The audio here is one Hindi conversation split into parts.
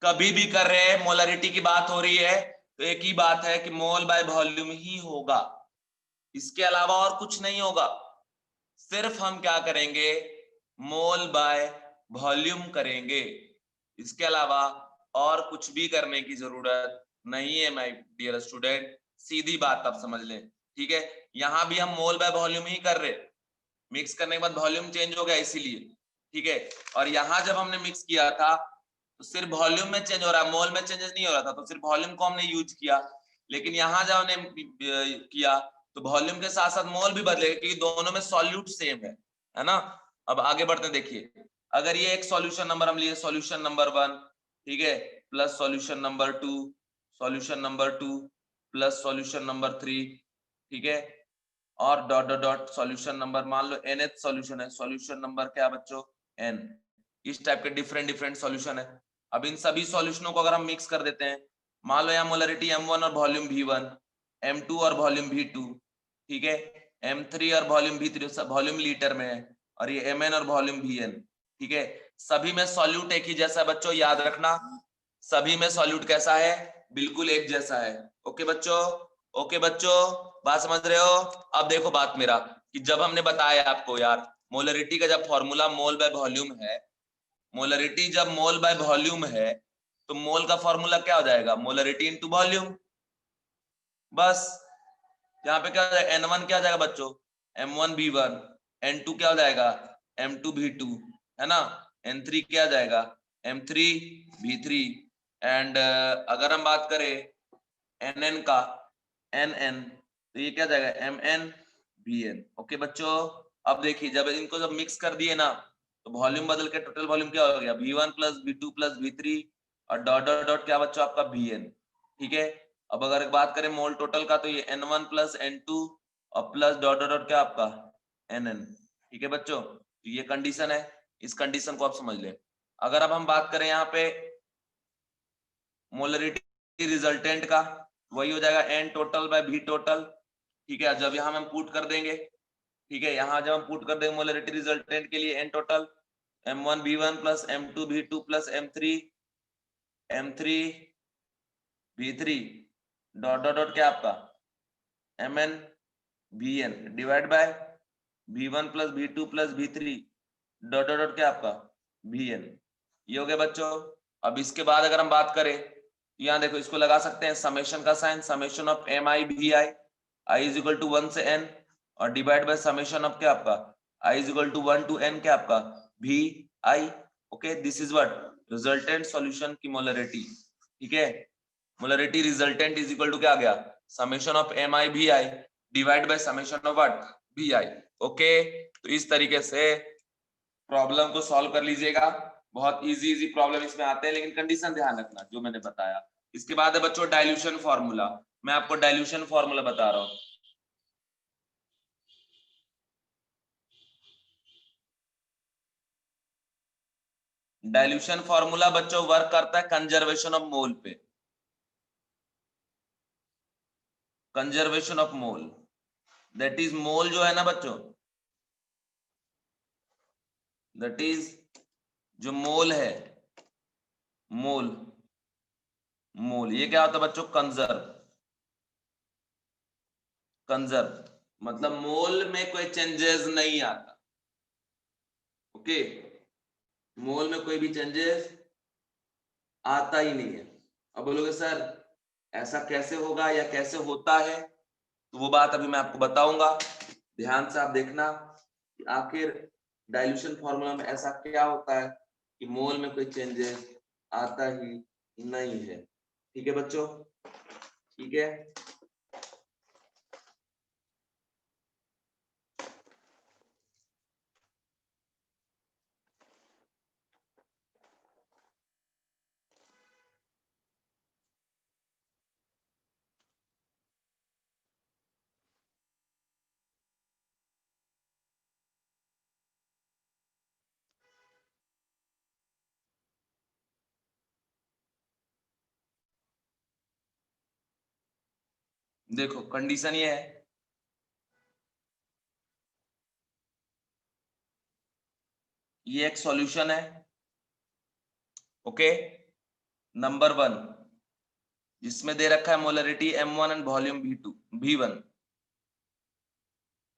कभी भी कर रहे हैं, मोलरिटी की बात हो रही है तो एक ही बात है कि मोल बाय वॉल्यूम ही होगा, इसके अलावा और कुछ नहीं होगा। सिर्फ हम क्या करेंगे, मोल बाय वॉल्यूम करेंगे, इसके अलावा और कुछ भी करने की जरूरत नहीं है माय डियर स्टूडेंट। सीधी बात आप समझ लें, ठीक है। यहां भी हम मोल बाय वॉल्यूम ही कर रहे, मिक्स करने के बाद वॉल्यूम चेंज हो गया इसीलिए, ठीक है। और यहां जब हमने मिक्स किया था तो सिर्फ वॉल्यूम में चेंज हो रहा है, मोल में चेंजेस नहीं हो रहा था, तो सिर्फ वॉल्यूम को हमने यूज किया। लेकिन यहां जब हमने किया तो वॉल्यूम के साथ साथ मोल भी बदलेगा, क्योंकि दोनों में सॉल्यूट सेम है ना। अब आगे बढ़ते हैं, देखिए अगर ये एक सॉल्यूशन नंबर हम लिए, सॉल्यूशन नंबर 1, ठीक है, plus solution number 2, solution number 2 plus solution number 3, ठीक है, और dot dot dot solution number, मान लो nth सॉल्यूशन है, सॉल्यूशन नंबर क्या बच्चों, n। इस टाइप के डिफरेंट डिफरेंट सॉल्यूशन है। अब इन सभी सॉल्यूशनों को अगर हम मिक्स कर देते हैं, मान लो यहाँ मोलरिटी m1 और वॉल्यूम v1, m2 और वॉल्यूम v2, ठीक है, m3 और वॉल्यूम v3, सब वॉल्यूम लीटर में है, और ये mn और वॉल्यूम vn, ठीक है। सभी में सॉल्यूट एक ही जैसा है बच्चों, याद रखना, सभी में सॉल्यूट कैसा है, बिल्कुल एक जैसा है। ओके बच्चों, ओके बच्चों, बात समझ रहे हो। अब देखो बात मेरा, कि जब हमने बताया आपको यार, मोलरिटी का जब फॉर्मूला मोल बाय वॉल्यूम है, मोलरिटी जब मोल बाय वॉल्यूम है तो मोल का फॉर्मूला क्या हो जाएगा, मोलरिटी इनटू वॉल्यूम, बस। यहाँ पे क्या हो जाएगा, n1 क्या हो जाएगा बच्चों, m1v1, n2 क्या हो जाएगा, m2v2, है ना, n3 क्या हो जाएगा, m3v3, एंड अगर हम बात करें nn का, nn, तो ये क्या हो जाएगा, mn ओके बच्चों। अब देखिए जब इनको जब मिक्स कर दिए ना, तो वॉल्यूम बदल के टोटल वॉल्यूम क्या हो गया, v1 plus v2 plus v3, और डॉट डॉट डॉट क्या बच्चों आपका vn, ठीक है। अब अगर बात करें मोल टोटल का, तो ये n1 प्लस n2 और प्लस डॉट डॉट डॉट क्या आपका nn, ठीक है बच्चों। तो ये कंडीशन है, इस कंडीशन को आप समझ लें। अगर अब हम बात करें यहाँ पे मोलरिटी रिजल्टेंट का, वही हो जाएगा n total by v total, ठीक है। जब यहाँ हम पुट कर देंगे, ठीक है, यहाँ जब हम पुट कर देंगे मोलरिटी रिजल्टेंट के लिए n total, m1 v1 plus m2 v2 plus m3 v3 dot dot dot क्या आपका mn vn divide by v1 plus v2 plus v3 dot dot dot क्या आपका vn। ये हो गया बच्चों। अब इसके बाद अगर हम बात करें, यहाँ देखो इसको लगा सकते हैं समेशन का sign, summation of M i भी आई इज इक्वल टू 1 से n, और डिवाइड बाय समेशन ऑफ क्या आपका i is equal to 1 to n क्या आपका भी i. Okay, this is what resultant solution की मोलरिटी, ठीक है। Molarity resultant is equal to क्या आ गया, समेशन ऑफ एम आई भी i divide by summation of what भी आई। ओके, तो इस तरीके से प्रॉब्लम को सॉल्व कर लीजिएगा। बहुत इजी इजी प्रॉब्लम इसमें आते हैं, लेकिन कंडीशन ध्यान रखना जो मैंने बताया। इसके बाद है बच्चों डाइल्यूशन फॉर्मूला। मैं आपको डाइल्यूशन फॉर्मूला बता रहा हूं। डाइल्यूशन फॉर्मूला बच्चों वर्क करता है कंजर्वेशन ऑफ मोल पे, conservation of mole, that is mole जो है ना बच्चों, दैट इज जो मोल है, मोल, मोल ये क्या होता है बच्चों, कंजर्व, कंजर्व मतलब मोल में कोई चेंजेस नहीं आता। ओके, मोल में कोई भी चेंजेस आता ही नहीं है। अब बोलोगे सर ऐसा कैसे होगा या कैसे होता है, तो वो बात अभी मैं आपको बताऊंगा। ध्यान से आप देखना कि आखिर डाइल्यूशन फॉर्मूला में ऐसा क्या होता है कि मोल में कोई चेंजेस आता ही नहीं है। ठीक है बच्चों, ठीक है। देखो कंडीशन ये है, ये एक सॉल्यूशन है, ओके, नंबर 1 जिसमें दे रखा है molarity M1 and volume V1।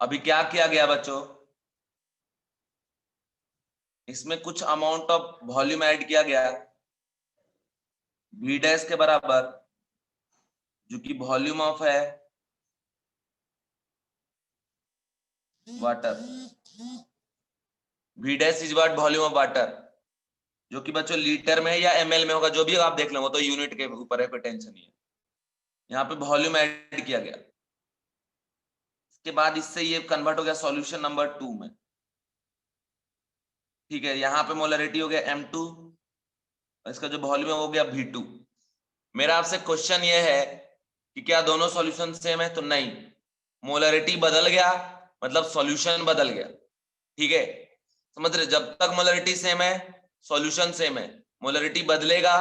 अभी क्या किया गया बच्चों, इसमें कुछ अमाउंट ऑफ वॉल्यूम ऐड किया गया V डैश के बराबर, जो कि वॉल्यूम ऑफ है water. V dash is what, volume of water, जो कि बच्चों लीटर में या ml में होगा, जो भी आप देख लो, वो तो यूनिट के ऊपर है, कोई टेंशन नहीं है। यहाँ पे वॉल्यूम ऐड किया गया, इसके बाद इससे ये कन्वर्ट हो गया सॉल्यूशन नंबर 2 में। ठीक है, यहाँ पे मोलरिटी हो गया M2, इसका जो वॉल्यूम हो गया V2। मेरा आपसे क्वेश्चन ये है कि क्या दोनों सॉल्यूशन सेम है, तो नहीं, मोलरिटी बदल गया मतलब सॉल्यूशन बदल गया। ठीक है, समझ रहे, जब तक मोलरिटी सेम है सॉल्यूशन सेम है, मोलरिटी बदलेगा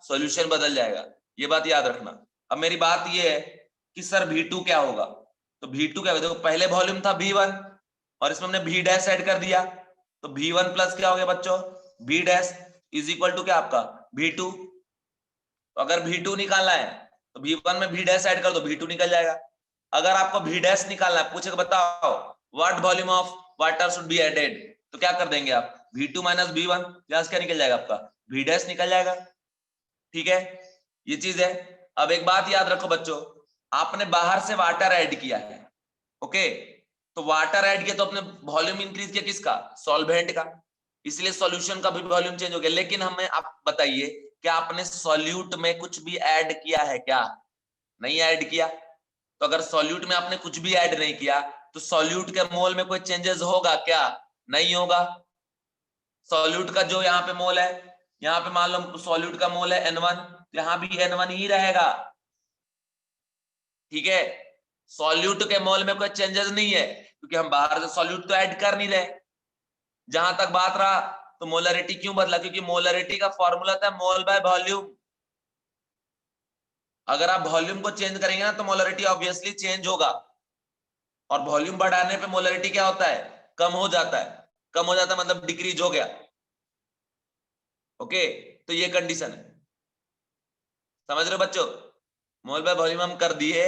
सॉल्यूशन बदल जाएगा, ये बात याद रखना। अब मेरी बात ये है कि सर V2 क्या होगा, तो V2 क्या होगा, देखो पहले वॉल्यूम था V1 और इसमें हमने V डैश ऐड कर दिया, तो V1 प्लस क्या हो गया बच्चों, V dash is equal to क्या आपका V2। तो अगर V2 निकालना है तो V1 में V डैश ऐड कर दो, V2 निकल जाएगा। अगर आपको V डैश निकालना है, पूछेगा बताओ what volume of water should be added, तो क्या कर देंगे आप, V2 माइनस V1, यहां से क्या निकल जाएगा आपका V डैश निकल जाएगा। ठीक है, ये चीज है। अब एक बात याद रखो बच्चों, आपने बाहर से वाटर ऐड किया है, ओके, तो वाटर ऐड किया तो अपने वॉल्यूम इंक्रीज किया किसका, सॉल्वेंट का, इसलिए सॉल्यूशन का भी वॉल्यूम चेंज हो गया। लेकिन हमें आप बताइए क्या आपने सॉल्यूट में कुछ भी ऐड किया है क्या, नहीं ऐड किया। तो अगर सॉल्यूट में आपने कुछ भी ऐड नहीं किया तो सॉल्यूट के मोल में कोई चेंजेस होगा क्या, नहीं होगा। सॉल्यूट का जो यहाँ पे मोल है, यहाँ पे मान लो सॉल्यूट का मोल है N1, तो यहाँ भी N1 ही रहेगा। ठीक है, सॉल्यूट के मोल में कोई चेंजेस नहीं है क्योंकि हम बाहर से सॉल्यूट तो ऐड कर नहीं रहे। जहां तक बात रहा तो मोलरिटी क्यों बदला, क्योंकि मोलरिटी का फॉर्मूला था मोल बाय वॉल्यूम। अगर आप वॉल्यूम को चेंज करेंगे ना तो मोलरिटी ऑब्वियसली चेंज होगा, और वॉल्यूम बढ़ाने पे मोलरिटी क्या होता है, कम हो जाता है। कम हो जाता है मतलब डिक्रीज हो गया। ओके, तो ये कंडीशन है, समझ रहे हो बच्चों। मोल बाय वॉल्यूम हम कर दिए,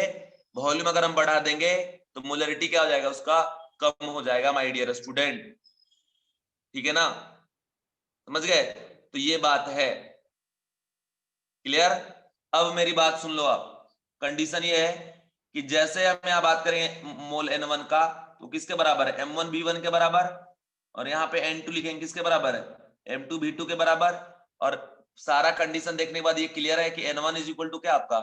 वॉल्यूम अगर हम बढ़ा देंगे तो मोलरिटी क्या हो जाएगा उसका, कम हो जाएगा माय डियर स्टूडेंट। ठीक है ना, समझ गए, तो ये बात है, क्लियर। अब मेरी बात सुन लो आप, कंडीशन ये है कि जैसे हम यहाँ बात करेंगे मोल N1 का, तो किसके बराबर है, M1 V1 के बराबर, और यहाँ पे N2 लिखेंगे किसके बराबर है, M2 V2 के बराबर। और सारा कंडीशन देखने के बाद ये क्लियर है कि N1 इज इक्वल टू क्या आपका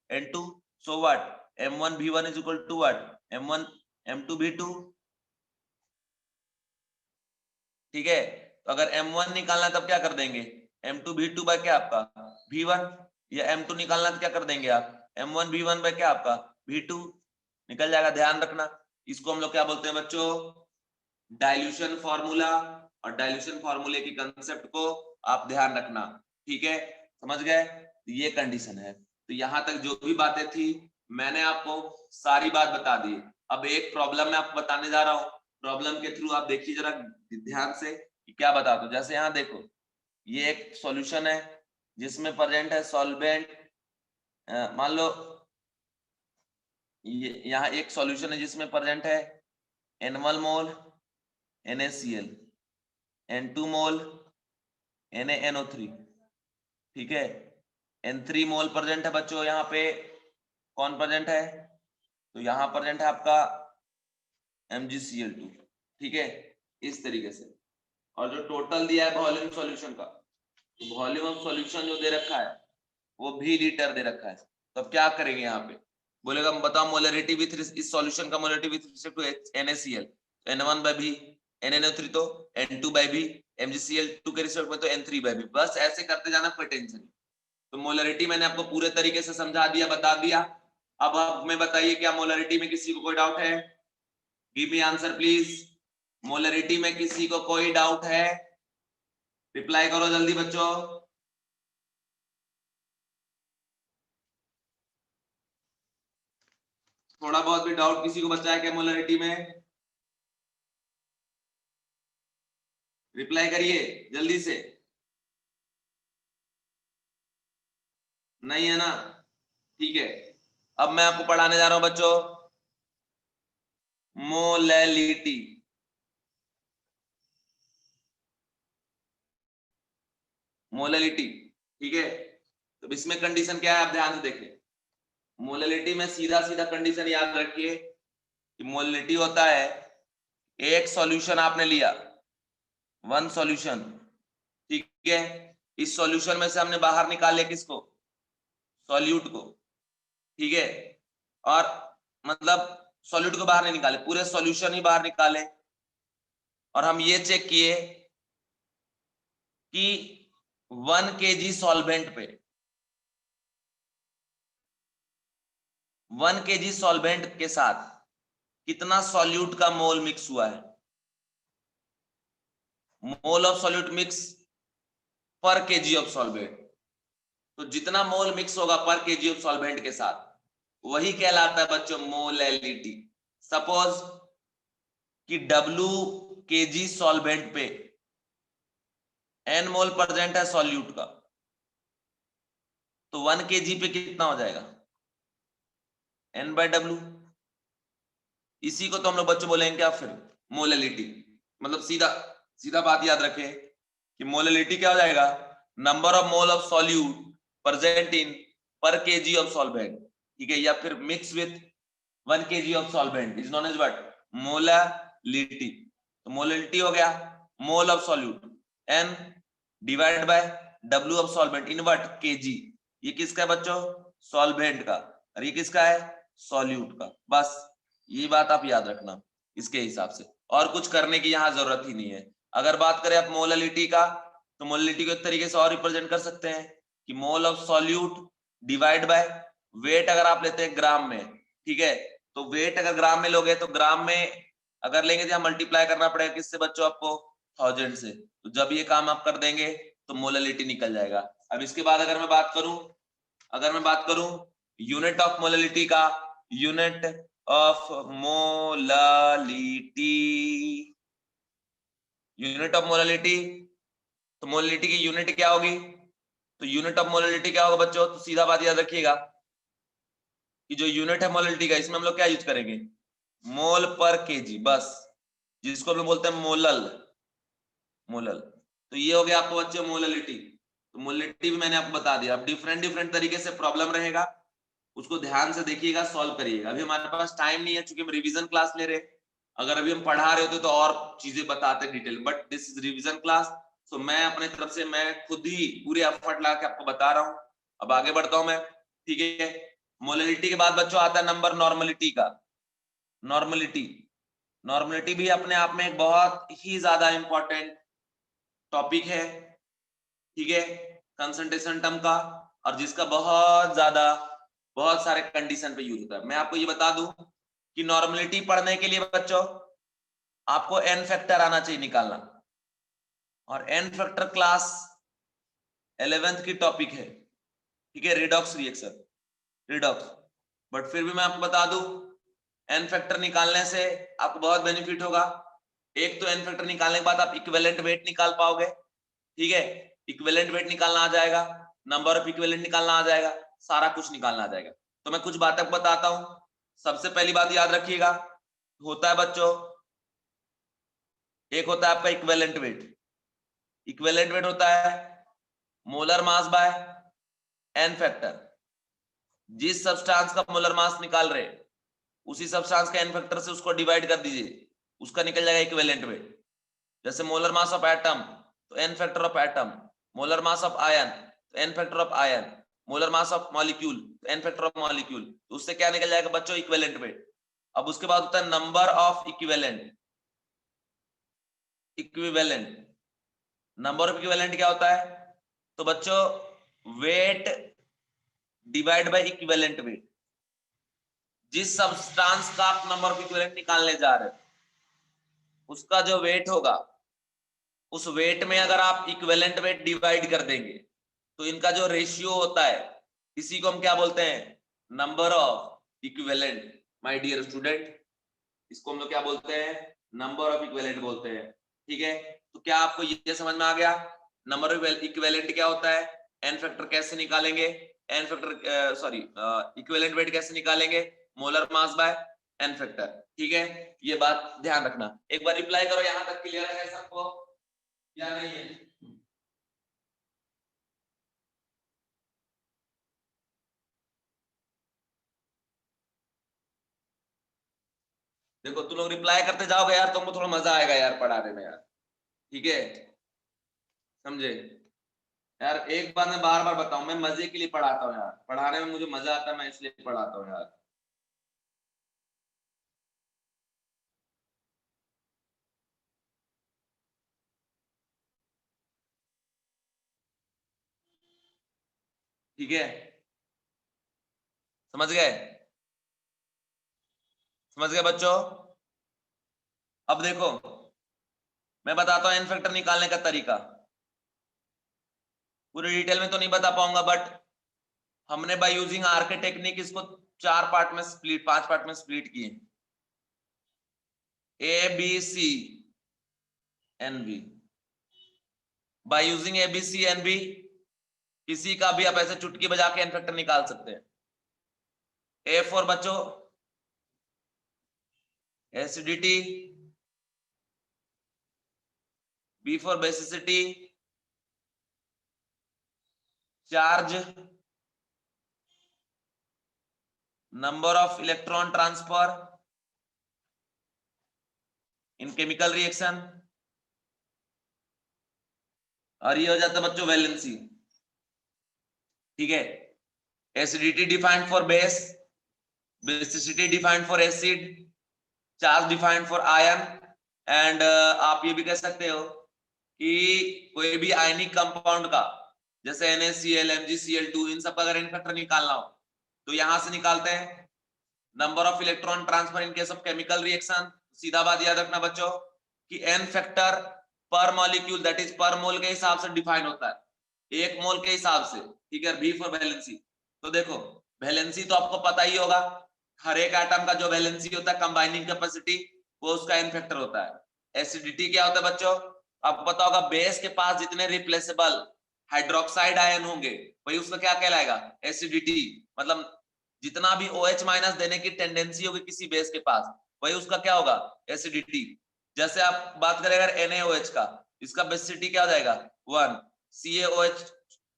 N2, so what M1 V1 is equal to what M1 M2 V2। ठीक है, तो अगर M1 निकालना है तब क्या कर देंगे, M2 V2 बाय क्या आपका V1, या M2 निकालना तो क्या कर देंगे आप M1 V1 बाय क्या आपका V2, निकल जाएगा। ध्यान रखना, इसको हम लोग क्या बोलते हैं बच्चों, डाइल्यूशन फॉर्मूला, और डाइल्यूशन फॉर्मूले की कंसेप्ट को आप ध्यान रखना। ठीक है, समझ गए, तो ये कंडीशन है। तो यहां तक जो भी बातें थी मैंने आपको सारी बात बता दी। अब एक प्रॉब्लम मैं आपको बताने जा रहा हूं, प्रॉब्लम के थ्रू आप देखिए जरा ध्यान से कि क्या बता दो। जैसे यहाँ देखो, ये एक सॉल्यूशन है जिसमें प्रेजेंट है सॉल्वेंट, मान लो ये यहाँ एक सॉल्यूशन है जिसमें प्रेजेंट है N1 मोल NaCl, N2 मोल NaNO3, ठीक है, N3 मोल प्रेजेंट है बच्चों, यहाँ पे कौन प्रेजेंट है, तो यहाँ प्रेजेंट है आपका MgCl2। ठीक है, इस तरीके से। और जो टोटल दिया है वॉल्यूम सॉल्यूशन का, तो वॉल्यूम ऑफ सॉल्यूशन जो दे रखा है वो भी लीटर दे रखा है। तो अब क्या करेंगे, यहाँ पे बोलेगा बताओ मोलरिटी विथ इस सॉल्यूशन का molarity with respect to NaCl, N1 by V, NaNO3 तो N2 बाय V, MgCl2 के रिस्पेक्ट में तो N3 बाय V। बस ऐसे करते जाना, कोई टेंशन नहीं। तो मोलरिटी मैंने आपको पूरे तरीके से समझा दिया, बता दिया। अब आप में बताइए क्या मोलरिटी में किसी को कोई डाउट है, give me answer please. Molarity में किसी को कोई डाउट है, रिप्लाई करो जल्दी बच्चों। थोड़ा बहुत भी डाउट किसी को बचा है क्या मोलरिटी में, रिप्लाई करिए जल्दी से। नहीं है ना, ठीक है। अब मैं आपको पढ़ाने जा रहा हूं बच्चों मोलैलिटी। मोलैलिटी, ठीक है। तो इसमें कंडीशन क्या है आप ध्यान से देखिए। मोलैलिटी में सीधा सीधा कंडीशन याद रखिए कि मोलैलिटी होता है एक सॉल्यूशन आपने लिया, वन सॉल्यूशन, ठीक है। इस सॉल्यूशन में से हमने बाहर निकाले किसको, सॉल्यूट को, ठीक है। और मतलब सॉल्यूट को बाहर नहीं निकाले, पूरे सॉल्यूशन ही बाहर निकाले। और हम ये चेक किए कि 1 kg सॉल्वेंट पे, 1 kg सॉल्वेंट के साथ कितना सॉल्यूट का मोल मिक्स हुआ है। मोल ऑफ सॉल्यूट मिक्स पर केजी ऑफ सॉल्वेंट। तो जितना मोल मिक्स होगा पर केजी ऑफ सॉल्वेंट के साथ वही कहलाता है बच्चों मोलैलिटी। सपोज कि W केजी सॉल्वेंट पे n मोल प्रेजेंट है सॉल्यूट का, तो 1 kg पे कितना हो जाएगा, n/W। इसी को तो हम लोग बच्चों बोलेंगे क्या फिर, मोलैलिटी। मतलब सीधा सीधा बात याद रखें कि मोलैलिटी क्या हो जाएगा, number of mole of solute present in per KG of solvent, ठीक है। या फिर mix with 1 kg of solvent is known as what, molality. तो मोलैलिटी हो गया mole of solute n divide by W of solvent in what, KG. ये किसका है बच्चों, सॉल्वेंट का, और ये किसका है, सॉल्यूट का। बस ये बात आप याद रखना इसके हिसाब से, और कुछ करने की यहां जरूरत ही नहीं है। अगर बात करें आप मोलैलिटी का, तो मोलैलिटी को एक तरीके से और रिप्रेजेंट कर सकते हैं कि मोल of solute divide by weight. अगर आप लेते हैं ग्राम में, ठीक है, तो वेट अगर ग्राम में लोगे तो ग्राम में अगर लेंगे तो यहाँ मल्टीप्लाई करना पड़ेगा किससे बच्चों, आपको 1000 से। तो जब ये काम आप कर देंगे तो मोलैलिटी निकल जाएगा। अब इसके बाद अगर मैं बात करूं यूनिट ऑफ मोलैलिटी का, unit of molality, unit of molality, तो मोलैलिटी की यूनिट क्या होगी, तो यूनिट ऑफ मोलैलिटी क्या होगा बच्चों, तो सीधा बात याद रखिएगा कि जो यूनिट है मोलैलिटी का, इसमें हम लोग क्या यूज करेंगे, मोल पर केजी, बस, जिसको हम लोग बोलते हैं मोलल। मोलल, तो ये हो गया आपको बच्चों मोलैलिटी। तो मोलैलिटी भी मैंने आपको बता दिया। अब डिफरेंट डिफरेंट तरीके से प्रॉब्लम रहेगा, उसको ध्यान से देखिएगा, सॉल्व करिएगा। अभी हमारे पास टाइम नहीं है क्योंकि हम रिवीजन क्लास ले रहे हैं। अगर अभी हम पढ़ा रहे होते तो और चीजें बताते detail, but this is revision class. So मैं अपने तरफ से मैं खुद ही पूरे एफर्ट लगा के आपको बता रहा हूँ। अब आगे बढ़ता हूं मैं, ठीक है। मोलैलिटी के बाद बच्चों आता है नंबर नॉर्मलिटी का। नॉर्मलिटी, नॉर्मलिटी भी अपने आप में एक बहुत ही ज्यादा इंपॉर्टेंट टॉपिक है, ठीक है, कंसंट्रेशन टर्म का, और जिसका बहुत सारे कंडीशन पे यूज होता है। मैं आपको ये बता दूं कि नॉर्मलिटी पढ़ने के लिए बच्चों आपको एन फैक्टर आना चाहिए निकालना, और एन फैक्टर क्लास 11th की टॉपिक है, ठीक है, रिडॉक्स रिएक्शन, रिडॉक्स। बट फिर भी मैं आपको बता दूं एन फैक्टर निकालने से आपको बहुत बेनिफिट होगा। एक तो एन फैक्टर निकालने के बाद आप इक्विवेलेंट वेट निकाल पाओगे, ठीक है, इक्विवेलेंट वेट निकालना आ जाएगा, नंबर ऑफ इक्विवेलेंट निकालना आ जाएगा, सारा कुछ निकालना आ जाएगा। तो मैं कुछ बातें बताता हूं। सबसे पहली बात याद रखिएगा, होता है बच्चों, एक होता है आपका इक्विवेलेंट वेट। इक्विवेलेंट वेट होता है molar mass by N factor. जिस सब्सटेंस का मोलर मास निकाल रहे उसी सब्सटेंस का एन फैक्टर से उसको डिवाइड कर दीजिए, उसका निकल जाएगा इक्विवेलेंट वेट। जैसे मोलर मास ऑफ एटम तो N factor of atom, molar mass of ion तो N factor of ion, molar mass of molecule तो एन फैक्टर ऑफ मॉलिक्यूल। तो उससे क्या निकल जाएगा बच्चों, इक्विवेलेंट वेट। अब उसके बाद होता है number of equivalent. Equivalent, number of equivalent क्या होता है, तो बच्चों weight divide by equivalent wait. जिस सब्सटेंस का आप नंबर ऑफ इक्विवेलेंट निकालने जा रहे हो उसका जो वेट होगा, उस वेट में अगर आप इक्विवेलेंट वेट डिवाइड कर देंगे तो इनका जो रेशियो होता है इसी को हम क्या बोलते हैं, number of equivalent. My dear student, इसको हम लोग क्या बोलते हैं, नंबर ऑफ इक्विवेलेंट बोलते हैं, ठीक है। तो क्या आपको ये समझ में आ गया, नंबर ऑफ इक्विवेलेंट क्या होता है, एन फैक्टर कैसे निकालेंगे, N factor sorry equivalent weight कैसे निकालेंगे, molar mass by N factor. ठीक है, ये बात ध्यान रखना। एक बार रिप्लाई करो, यहां तक क्लियर है सबको या नहीं है? देखो तुम लोग रिप्लाई करते जाओगे यार, तुमको थोड़ा मजा आएगा यार पढ़ाने में यार। ठीक है, समझे यार? एक बार मैं बार बार बताऊं, मैं मजे के लिए पढ़ाता हूँ यार, पढ़ाने में मुझे मजा आता है, मैं इसलिए पढ़ाता हूँ यार। ठीक है, समझ गए? समझ गए बच्चों? अब देखो मैं बताता हूं एन फैक्टर निकालने का तरीका। पूरे डिटेल में तो नहीं बता पाऊंगा, बट हमने बाय यूजिंग आर्के टेक्निक इसको 5 पार्ट में स्प्लिट किए, A B C N B. By using A B C N B किसी का भी आप ऐसे चुटकी बजा के एन फैक्टर निकाल सकते हैं। ए फॉर बच्चों acidity, B for basicity, charge, number of electron transfer in chemical reaction, और ये हो जाता है बच्चों वैलेंसी। ठीक है, acidity defined for base, basicity defined for acid, charge defined for ion, and आप ये भी कह सकते हो कि कोई भी आयनिक कंपाउंड का जैसे NaCl, MgCl2 इन सब का अगर एन फैक्टर निकालना हो तो यहां से निकालते हैं। Number of electron transfer in case of chemical reaction, सीधा बात याद रखना बच्चों कि एन फैक्टर पर मॉलिक्यूल दैट इज पर मोल के हिसाब से डिफाइन होता है, एक मोल के हिसाब से। ठीक है, भी फॉर वैलेंसी। तो देखो वैलेंसी तो आपको पता ही होगा, हर एक एटम का जो वैलेंसी होता है कंबाइनिंग कैपेसिटी, वो उसका एन फैक्टर होता है। एसिडिटी क्या होता है बच्चों? आपको पता होगा बेस के पास जितने रिप्लेसेबल हाइड्रोक्साइड आयन होंगे वही उसका क्या कहलाएगा, एसिडिटी। मतलब जितना भी OH माइनस देने की टेंडेंसी होगी किसी बेस के पास वही उसका क्या होगा, एसिडिटी। जैसे आप बात करें अगर NaOH का, इसका बेसिसिटी क्या हो जाएगा 1, CaOH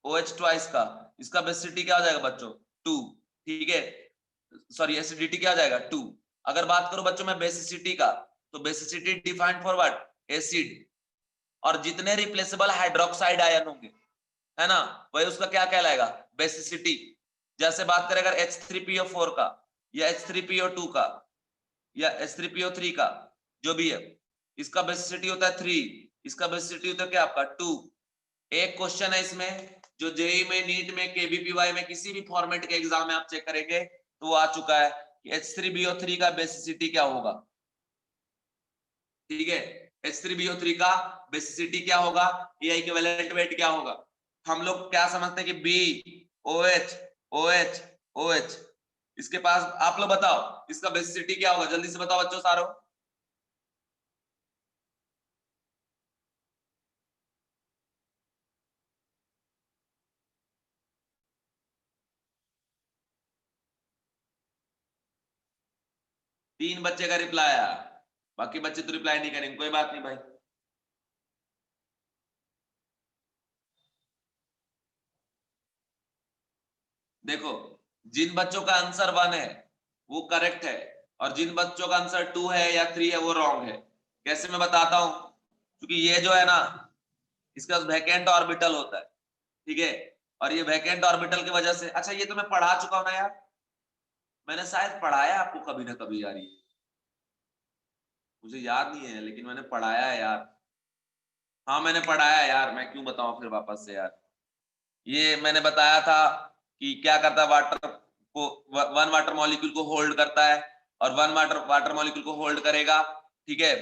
OH ट्वाइस का, इसका बेसिसिटी क्या हो जाएगा बच्चों 2। ठीक है, सॉरी एसिडिटी क्या हो जाएगा 2। अगर बात करूं बच्चों मैं बेसिसिटी का, तो basicity defined for what, acid. और जितने रिप्लेसेबल हाइड्रोक्साइड आयन होंगे है ना, वही उसका क्या कहलाएगा, बेसिसिटी। जैसे बात करें अगर H3PO4 का या H3PO2 का या H3PO3 का, जो भी है, इसका बेसिसिटी होता है 3, इसका बेसिसिटी होता है क्या आपका 2। एक क्वेश्चन है इसमें जो जेई में, नीट में, KVPY में किसी भी फॉर्मेट के एग्जाम में आप चेक करेंगे तो वो आ चुका है कि H3BO3 का बेसिसिटी क्या होगा। ठीक है, H3BO3 का बेसिसिटी क्या होगा, ये इक्विवेलेंट वेट क्या होगा। हम लोग क्या समझते हैं कि BOH OH OH, इसके पास आप लोग बताओ इसका बेसिसिटी क्या होगा, जल्दी से बताओ बच्चों सारो। तीन बच्चे का रिप्लाई आया, बाकी बच्चे तो रिप्लाई नहीं करेंगे, कोई बात नहीं भाई। देखो जिन बच्चों का आंसर 1 है वो करेक्ट है, और जिन बच्चों का आंसर 2 है या 3 है वो रॉन्ग है। कैसे मैं बताता हूं, क्योंकि ये जो है ना इसका वैकेंट ऑर्बिटल होता है। ठीक है, और ये वैकेंट ऑर्बिटल की वजह से, अच्छा ये तो मैं पढ़ा चुका हूं ना यार, मैंने शायद पढ़ाया आपको कभी ना कभी यार, ये मुझे याद नहीं है लेकिन मैंने पढ़ाया है यार। हाँ मैंने पढ़ाया है यार, मैं क्यों बताऊं फिर वापस से यार। ये मैंने बताया था कि क्या करता है, वाटर को, वन वाटर मॉलिक्यूल को होल्ड करता है और वन वाटर वाटर मॉलिक्यूल को होल्ड करेगा। ठीक है,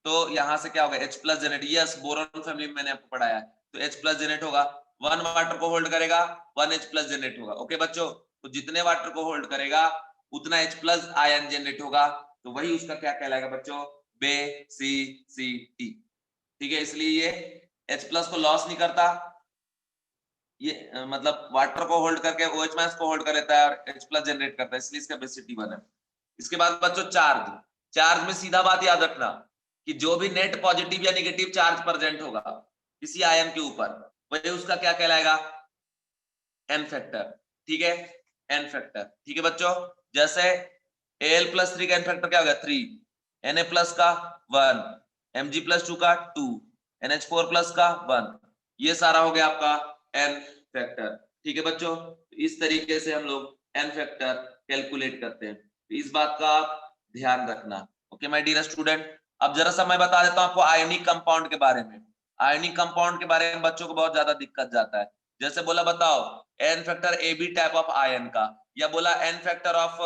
तो यहां से क्या होगा H plus generate, yes boron family में मैंने आपको पढ़ाया है, तो H प्लस जनरेट होगा, वन वाटर को होल्ड करेगा 1 H प्लस जनरेट होगा। ओके बच्चों, तो जितने वाटर को होल्ड करेगा उतना H प्लस आयन जनरेट होगा, तो वही उसका क्या कहलाएगा बच्चों, बेसिसिटी। ठीक है, इसलिए ये H प्लस को लॉस नहीं करता, ये मतलब वाटर को होल्ड करके OH माइनस को होल्ड कर लेता है और H+ जनरेट करता है, इसलिए इसका बेसिसिटी 1 है। इसके बाद बच्चों चार्ज, चार्ज में सीधा बात याद रखना कि जो भी नेट पॉजिटिव या नेगेटिव चार्ज प्रेजेंट होगा किसी आयन के ऊपर, वही उसका क्या कहलाएगा, एन फैक्टर। ठीक है, एन फैक्टर। ठीक है बच्चों, जैसे Al+3 का एन फैक्टर क्या हो गया 3, Na+ का 1, Mg+2 का 2, NH4+ का 1, ये सारा हो गया आपका एन फैक्टर। ठीक है बच्चों, इस तरीके से हम लोग एन फैक्टर कैलकुलेट करते हैं, तो इस बात का आप ध्यान रखना। ओके माय डियर स्टूडेंट, अब जरा सा मैं बता देता हूं आपको आयनिक कंपाउंड के बारे में। आयनिक कंपाउंड के बारे में बच्चों को बहुत ज्यादा दिक्कत जाता है। जैसे बोला बताओ N factor AB type of ion का, या बोला N factor of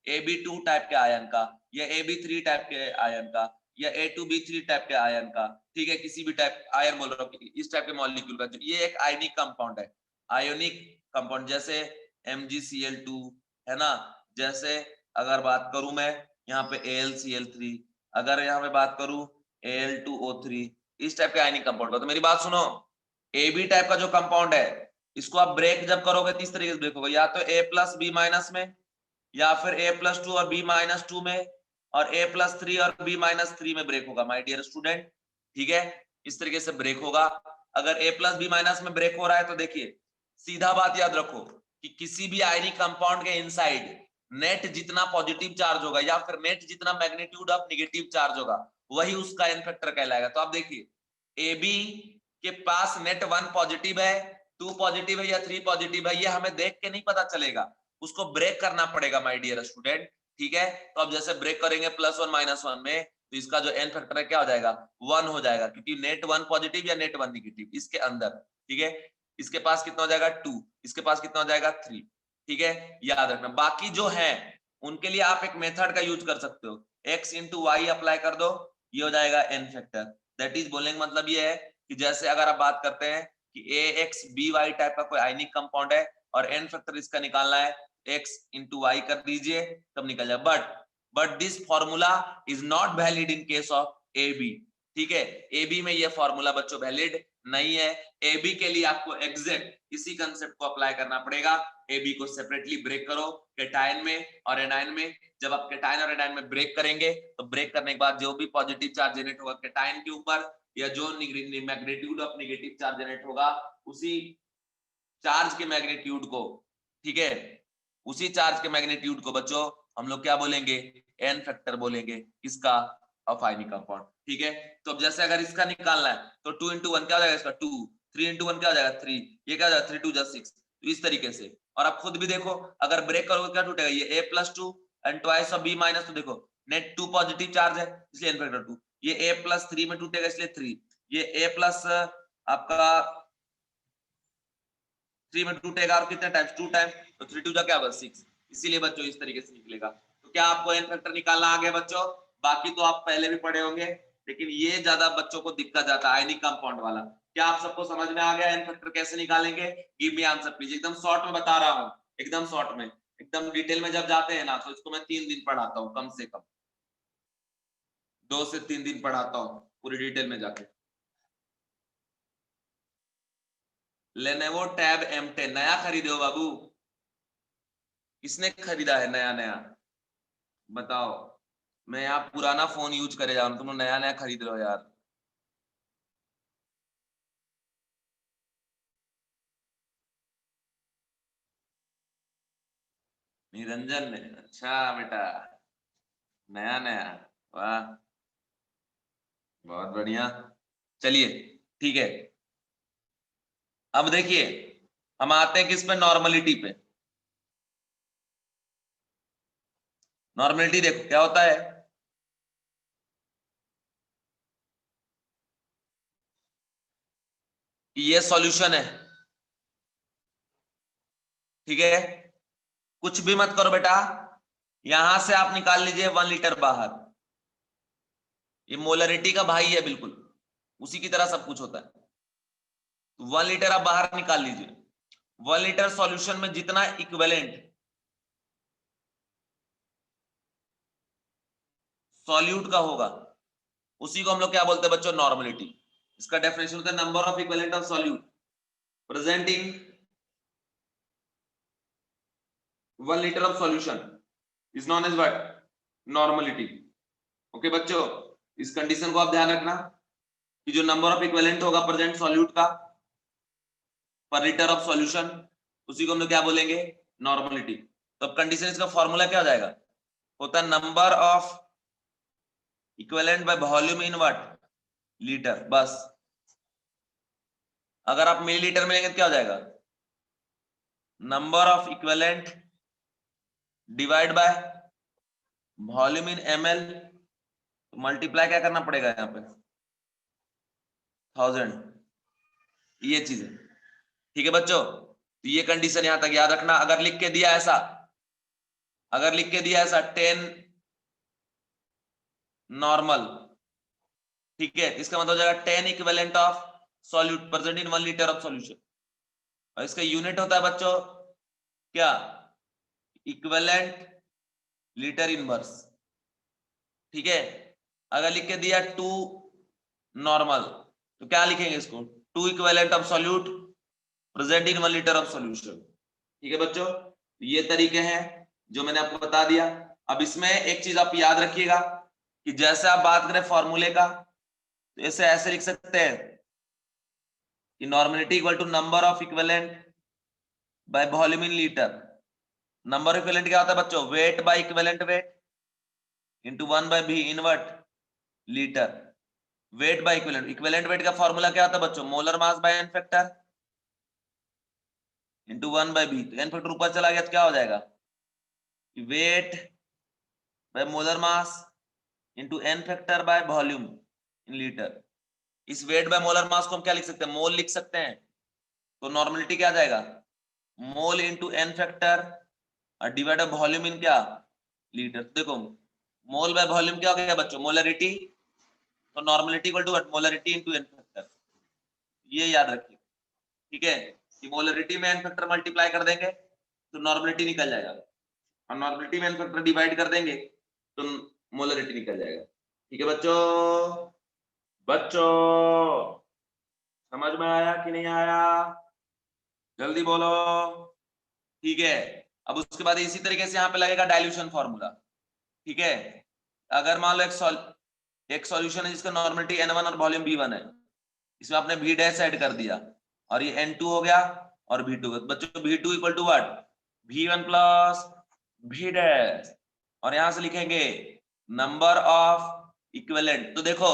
AB2 type के आयन का, या AB3 टाइप के आयन का, या A2B3 टाइप के आयन का। ठीक है, किसी भी टाइप आयन बोल रहा हूँ, इस टाइप के मॉलिक्यूल का, ये एक आयनिक कंपाउंड है, आयोनिक कंपाउंड। जैसे MgCl2 है ना, जैसे अगर बात करूं मैं यहाँ पे AlCl3, अगर यहाँ पे बात करूं Al2O3, इस टाइप के आयनिक कंपाउंड का। तो मेरी बात सुनो, AB टाइप का जो कंपाउंड है इसको आप ब्रेक जब करोगे तो इस तरीके से ब्रेक होगा, या तो A+B- में, या फिर A+2 और B-2 में, और A+3 और B-3 में ब्रेक होगा माय डियर स्टूडेंट। ठीक है, इस तरीके से ब्रेक होगा। अगर A+B- में ब्रेक हो रहा है तो देखिए सीधा बात याद रखो कि किसी भी आयनिक कंपाउंड के इनसाइड नेट जितना पॉजिटिव चार्ज होगा या फिर नेट जितना मैग्नीट्यूड ऑफ नेगेटिव चार्ज होगा वही उसका एन फैक्टर कहलाएगा। तो आप देखिए AB के पास नेट 1 पॉजिटिव है, 2 पॉजिटिव है या 3 पॉजिटिव है, ये हमें देख के नहीं पता चलेगा, उसको ब्रेक करना पड़ेगा माय डियर स्टूडेंट। ठीक है, तो अब जैसे ब्रेक करेंगे +1 -1 में, तो इसका जो एन फैक्टर है क्या हो जाएगा 1 हो जाएगा, क्योंकि नेट 1 पॉजिटिव या नेट 1 नेगेटिव इसके अंदर। ठीक है, इसके पास कितना हो जाएगा 2, इसके पास कितना हो जाएगा 3। ठीक है, याद रखना। बाकी जो है उनके लिए आप एक मेथड का यूज कर सकते हो, x × y अप्लाई कर दो, ये हो जाएगा एन फैक्टर। दैट इज बोलने का मतलब ये है कि जैसे अगर आप बात करते हैं कि AXBY टाइप का कोई आयनिक कंपाउंड है और एन फैक्टर इसका निकालना है, x × y कर दीजिए तब निकल जाए। But this formula is not valid in case of AB। ठीक है, AB में ये फॉर्मूला बच्चों वैलिड नहीं है। AB के लिए आपको एग्जैक्ट इसी कंसेप्ट को अप्लाई करना पड़ेगा। AB को सेपरेटली ब्रेक करो कैटायन में और एनायन में। जब आप कैटायन और एनायन में ब्रेक करेंगे तो ब्रेक करने के बाद जो भी पॉजिटिव चार्ज जनरेट होगा कैटायन के ऊपर, या जो magnitude of negative charge generate होगा उसी चार्ज के मैग्नीट्यूड को, ठीक है, उसी चार्ज के मैग्नीट्यूड को बच्चों हम लोग क्या बोलेंगे, एन फैक्टर बोलेंगे, किसका, ऑफ आयनिक कंपाउंड। ठीक है, तो अब जैसे अगर इसका निकालना है तो 2 × 1 क्या हो जाएगा इसका 2, 3 × 1 क्या हो जाएगा 3, ये क्या हो जाएगा 3 2 जा 6, तो इस तरीके से। और आप खुद भी देखो अगर ब्रेक करोगे क्या टूटेगा, ये A+2 and twice of B-, तो देखो नेट 2 पॉजिटिव चार्ज है इसलिए एन फैक्टर 2, ये A+3 में टूटेगा इसलिए 3, ये A+ आपका 3 में टूटेगा और कितने टाइम्स 2 टाइम, तो 3 2 जा क्या होगा 6, इसीलिए बच्चों इस तरीके से निकलेगा। तो क्या आपको एन फैक्टर निकालना आ गया बच्चों? बाकी तो आप पहले भी पढ़े होंगे, लेकिन ये ज्यादा बच्चों को दिक्कत जाता है आयनिक कंपाउंड वाला। क्या आप सबको समझ में आ गया एन फैक्टर कैसे निकालेंगे? Give me answer please. एकदम शॉर्ट में बता रहा हूं, एकदम शॉर्ट में। एकदम डिटेल में जब जाते हैं ना तो इसको मैं 3 दिन पढ़ाता हूं, कम से कम 2 से 3 दिन पढ़ाता हूं पूरी डिटेल में जाके। लेनोवो टैब M10 नया खरीदे हो बाबू? किसने खरीदा है नया नया बताओ? मैं यहाँ पुराना फोन यूज करे जा रहा हूँ, तुम लोग नया नया खरीद रहे हो यार। निरंजन ने, अच्छा बेटा, नया नया, वाह, बहुत बढ़िया। चलिए ठीक है, अब देखिए हम आते हैं किस पे, नॉर्मलिटी पे। नॉर्मलिटी देखो क्या होता है, ये सॉल्यूशन है, ठीक है, कुछ भी मत करो बेटा, यहां से आप निकाल लीजिए 1 लीटर बाहर, ये मोलरिटी का भाई है बिल्कुल, उसी की तरह सब कुछ होता है। 1 लीटर आप बाहर निकाल लीजिए, 1 लीटर सॉल्यूशन में जितना इक्विवेलेंट सॉल्यूट का होगा उसी को हम लोग क्या बोलते हैं बच्चों, नॉर्मलिटी। इसका डेफिनेशन होता है number of equivalent of solute present in 1 liter of solution is known as what? Normality. Okay बच्चों, इस कंडीशन को आप ध्यान रखना कि जो नंबर ऑफ इक्विवेलेंट होगा प्रेजेंट सॉल्यूट का पर लीटर ऑफ सॉल्यूशन, उसी को हम लोग क्या बोलेंगे? नॉर्मलिटी। तो अब कंडीशन, इसका फॉर्मूला क्या हो जाएगा? होता है number of equivalent by volume in what? Litre. बस अगर आप मिलीलीटर में लेंगे तो क्या हो जाएगा? Number of equivalent divide by volume in ml, तो मल्टीप्लाई क्या करना पड़ेगा यहाँ पे? 1000। ये चीज है, ठीक है बच्चों। तो ये कंडीशन यहां तक याद रखना। अगर लिख के दिया ऐसा, 10 नॉर्मल, ठीक है, इसका मतलब हो जाएगा 10 equivalent of solute present in 1 litre of solution. और इसका यूनिट होता है बच्चों क्या? इक्विवेलेंट लीटर इनवर्स, ठीक है। अगर लिख के दिया 2 नॉर्मल, तो क्या लिखेंगे इसको? 2 equivalent of solute present in 1 litre of solution, ठीक है बच्चों। ये तरीके हैं जो मैंने आपको बता दिया। अब इसमें एक चीज आप याद रखिएगा कि जैसे आप बात करें फॉर्मूले का, तो इसे ऐसे लिख सकते हैं कि normality equal to number of equivalent by volume in litre. Number of equivalent क्या होता है बच्चों? Weight by equivalent weight into 1 by v in what? Litre. Weight by equivalent, equivalent weight का फॉर्मूला क्या होता है बच्चों? Molar mass by N factor into 1 by v। तो एन फैक्टर ऊपर चला गया तो क्या हो जाएगा? Weight by molar mass into N factor bye volume in litre. इस वेट बाय मोलर मास को हम क्या लिख सकते हैं? मोल लिख सकते हैं। तो नॉर्मलिटी क्या आ जाएगा? मोल इंटू एन फैक्टर और डिवाइड बाय वॉल्यूम इन क्या? लीटर। देखो मोल बाय वॉल्यूम क्या हो गया बच्चों? मोलरिटी। तो normality equal to what? Molarity into N factor. ये याद रखिए, ठीक है, कि मोलरिटी में एन फैक्टर मल्टीप्लाई कर देंगे तो नॉर्मलिटी निकल जाएगा, और नॉर्मलिटी में एन फैक्टर डिवाइड कर देंगे तो मोलरिटी निकल जाएगा, ठीक है बच्चों। बच्चों समझ में आया कि नहीं आया? जल्दी बोलो, ठीक है। अब उसके बाद इसी तरीके से यहाँ पे लगेगा डाइल्यूशन फॉर्मूला, ठीक है। अगर मान लो एक सॉल्यूशन है जिसका नॉर्मलिटी n1 और वॉल्यूम v1 है, इसमें आपने v डैश ऐड कर दिया और ये n2 हो गया और v2। बच्चों v2 equal to what? v1 plus v dash, और यहां से लिखेंगे नंबर ऑफ इक्विवेलेंट। तो देखो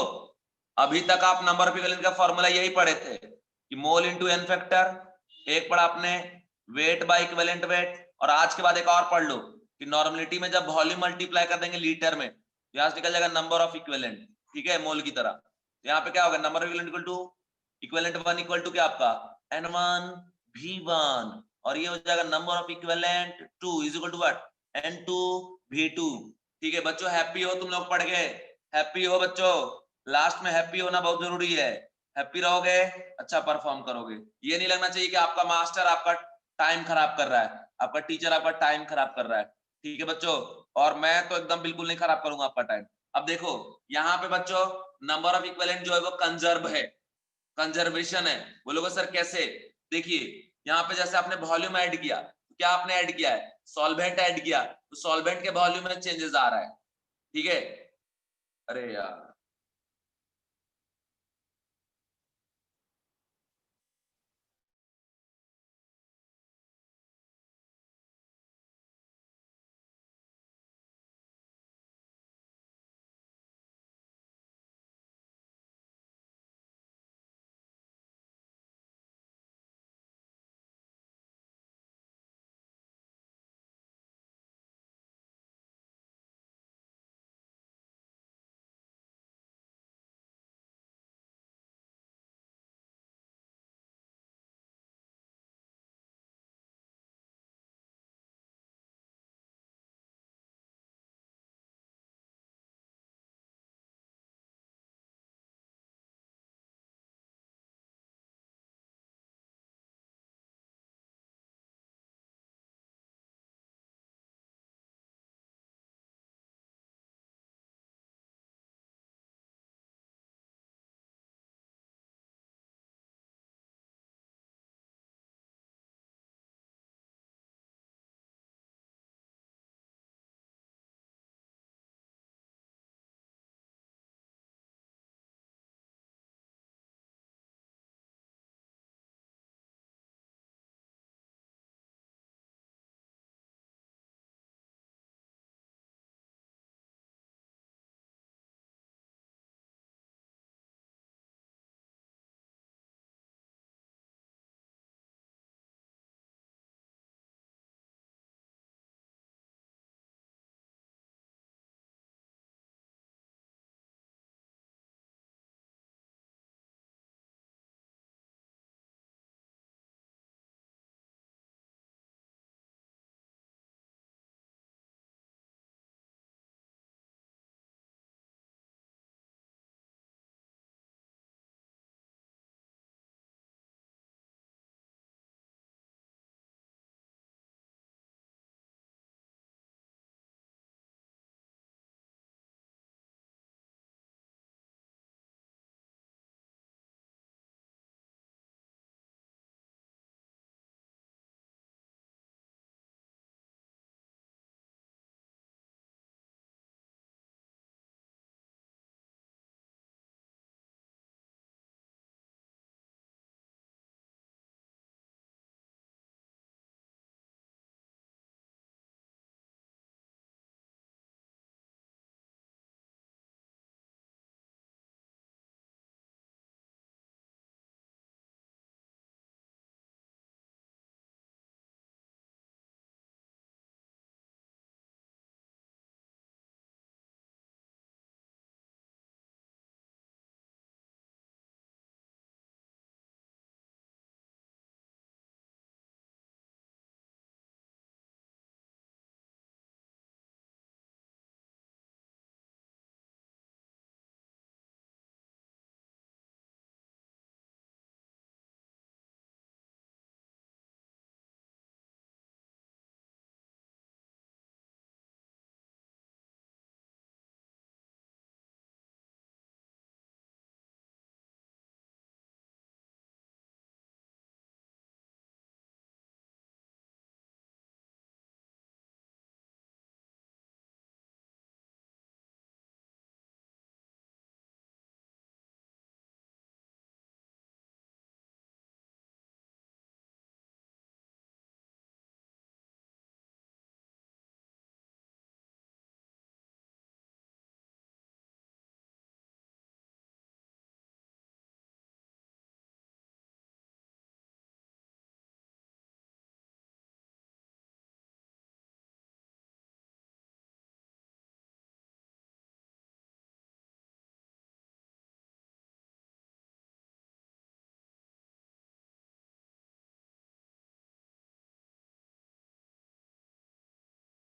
अभी तक आप नंबर ऑफ इक्विवेलेंट का फॉर्मूला यही पढ़े थे कि मोल इंटू एन फैक्टर, एक पढ़ा आपने वेट बाय इक्विवेलेंट वेट, और आज के बाद एक और पढ़ लो कि नॉर्मलिटी में जब वॉल्यूम मल्टीप्लाई कर देंगे लीटर में, तो यहां से निकल जाएगा नंबर ऑफ इक्विवेलेंट, ठीक है, मोल की तरह। तो यहाँ पे क्या होगा? Number of equivalent equal to equivalent 1 equal to क्या आपका? n1 v1, और ये हो जाएगा number of equivalent 2 is equal to what? n2 v2, ठीक है बच्चों। हैप्पी हो तुम लोग पढ़ के? हैप्पी हो बच्चों? लास्ट में हैप्पी होना बहुत जरूरी है। हैप्पी रहोगे अच्छा परफॉर्म करोगे। ये नहीं लगना चाहिए कि आपका मास्टर आपका टाइम खराब कर रहा है, आपका टीचर आपका टाइम खराब कर रहा है, ठीक है बच्चों। और मैं तो एकदम बिल्कुल नहीं खराब करूंगा आपका टाइम। अब देखो यहाँ पे बच्चों नंबर ऑफ इक्विवेलेंट जो है वो कंजर्व है, कंजर्वेशन है। बोलोगे सर कैसे? देखिए यहाँ पे जैसे आपने वॉल्यूम ऐड किया, तो क्या आपने ऐड किया है? सॉल्वेंट ऐड किया, तो सॉल्वेंट के वॉल्यूम में चेंजेस आ रहा है, ठीक है। अरे यार